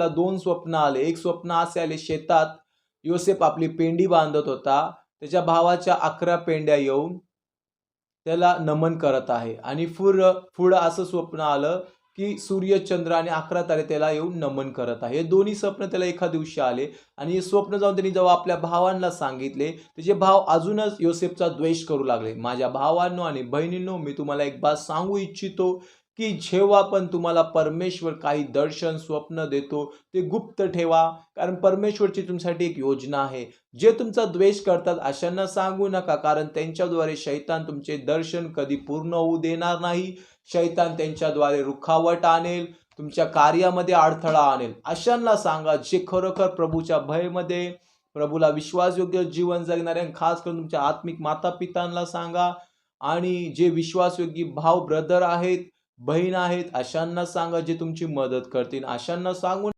दोन स्वप्न आले. एक स्वप्न असे आले, शेतात योसेफ आपली पेंडी बांधत होता. त्याच्या भावाच्या 11 पेंड्या येऊन त्याला नमन करत आहे आणि पुढं असं स्वप्न आलं की सूर्य, चंद्र आणि 11 तारे त्याला येऊन नमन करत आहे. हे दोन्ही स्वप्न त्याला एका दिवशी आले आणि हे स्वप्न जाऊन त्यांनी जेव्हा आपल्या भावांना सांगितले, त्याचे भाव अजूनच योसेफचा द्वेष करू लागले. माझ्या भावांनो आणि बहिणींनो, मी तुम्हाला एक बात सांगू इच्छितो की जेव्हा पण तुम्हाला परमेश्वर काही दर्शन, स्वप्न देतो, ते गुप्त ठेवा. कारण परमेश्वरची तुमच्यासाठी एक योजना आहे. जे तुमचा द्वेष करतात अशांना सांगू नका, कारण त्यांच्याद्वारे शैतान तुमचे दर्शन कधी पूर्ण होऊ देणार नाही. शैतान त्यांच्याद्वारे रुखावट आणेल, तुमच्या कार्यामध्ये अडथळा आणेल. अशांना सांगा जे खरोखर प्रभूच्या भयमध्ये, प्रभूला विश्वासयोग्य जीवन जगणाऱ्या, खास करून तुमच्या आत्मिक माता-पितांना सांगा. आणि जे विश्वासयोग्य भाऊ, ब्रदर आहेत, बहीण आहेत, अशांना सांगा जे तुमची मदत करतील. अशांना सांगून